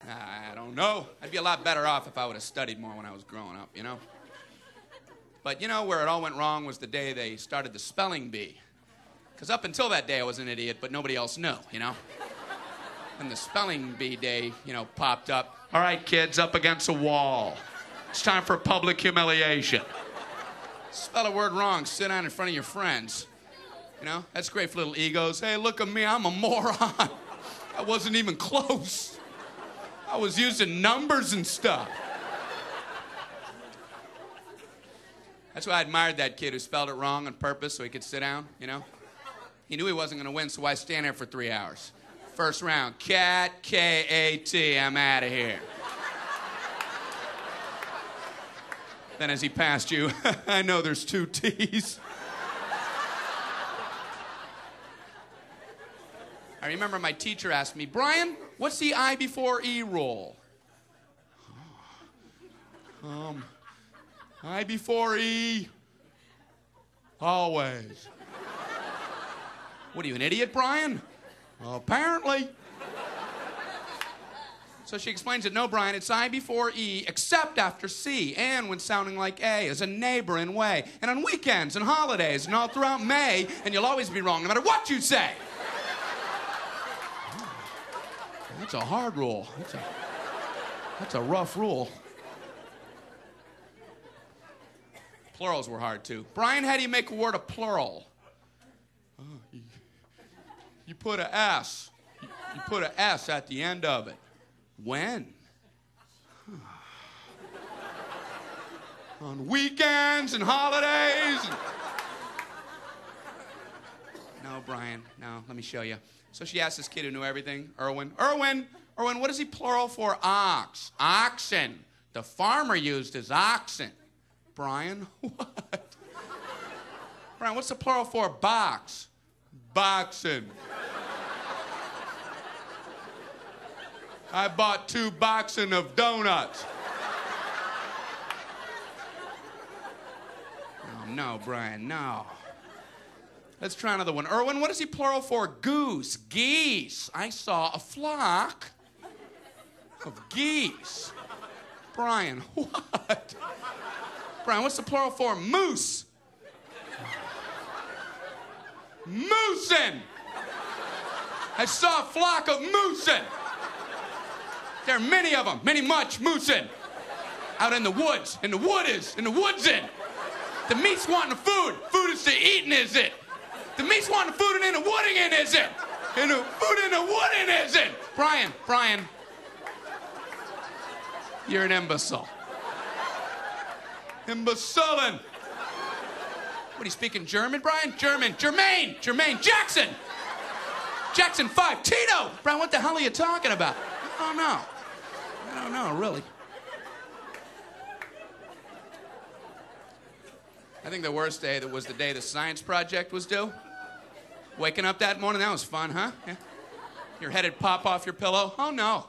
I don't know. I'd be a lot better off if I would have studied more when I was growing up, you know? But you know where it all went wrong was the day they started the spelling bee. Because up until that day I was an idiot, but nobody else knew, you know? And the spelling bee day, you know, popped up. All right, kids, up against a wall. It's time for public humiliation. Spell a word wrong, sit down in front of your friends. You know, that's great for little egos. Hey, look at me, I'm a moron. I wasn't even close. I was using numbers and stuff. That's why I admired that kid who spelled it wrong on purpose so he could sit down, you know? He knew he wasn't going to win, so why stand there for 3 hours? First round, cat, K-A-T, I'm out of here. Then as he passed you, I know there's 2 T's. I remember my teacher asked me, Brian, what's the I before E rule? I before E, always. What are you, an idiot, Brian? Well, apparently. So she explains it, no, Brian, it's I before E, except after C, and when sounding like A, as a neighbor in way, and on weekends and holidays, and all throughout May, and you'll always be wrong, no matter what you say. That's a hard rule. That's a rough rule. Plurals were hard, too. Brian, how do you make a word a plural? You put a S. You put a S at the end of it. When? On weekends and holidays. No, Brian, no, let me show you. So she asked this kid who knew everything, Erwin, what is he plural for ox? Oxen. The farmer used his oxen. Brian, what? Brian, what's the plural for box? Boxen. I bought 2 boxen of donuts. Oh, no, Brian, no. Let's try another one. Erwin, what is he plural for goose? Geese. I saw a flock of geese. Brian, what? Brian, what's the plural for moose? Moosin. I saw a flock of moosin. There are many of them, much moosin. Out in the woods, in the woodsin. The meat's wanting the food. Food is to eating, is it? The meat's wanting the food and in the wooding in, is it? And the food in the wooding, is it? Brian. You're an imbecile. Imbecilin'. What, are you speaking German, Brian? German. Jermaine. Jackson. Jackson 5. Tito. Brian, what the hell are you talking about? I don't know, really. I think the worst day was the day the science project was due. Waking up that morning, that was fun, huh? Yeah. Your head'd pop off your pillow. Oh, no.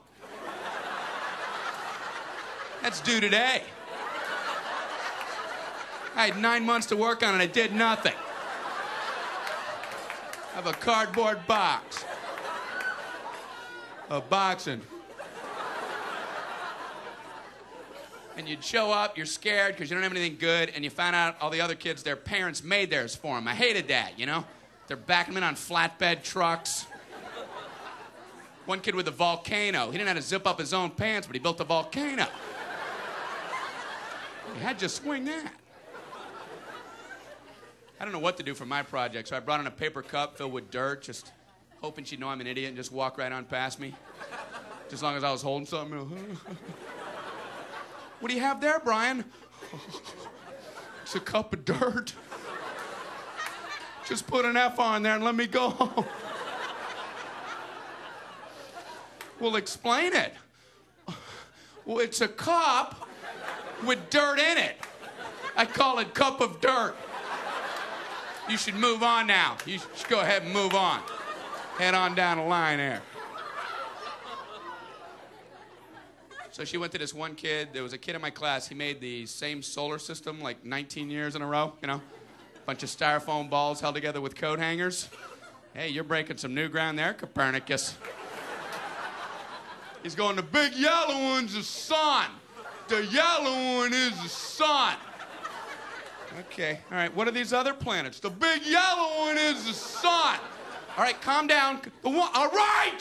That's due today. I had 9 months to work on it. I did nothing. I have a cardboard box. A boxing. And you'd show up, you're scared because you don't have anything good, and you find out all the other kids, their parents made theirs for them. I hated that, you know? They're backing them in on flatbed trucks. One kid with a volcano. He didn't have to zip up his own pants, but he built a volcano. He had to swing that. I don't know what to do for my project, so I brought in a paper cup filled with dirt, just hoping she'd know I'm an idiot and just walk right on past me. Just as long as I was holding something. What do you have there, Brian? It's a cup of dirt. Just put an F on there and let me go home. Well, explain it. Well, it's a cup with dirt in it. I call it cup of dirt. You should move on now. You should go ahead and move on. Head on down the line there. So she went to this one kid. There was a kid in my class. He made the same solar system like 19 years in a row, you know? Bunch of styrofoam balls held together with coat hangers. Hey, you're breaking some new ground there, Copernicus. He's going, the big yellow one's the sun. The yellow one is the sun. Okay, all right, what are these other planets? The big yellow one is the sun. All right, calm down. All right!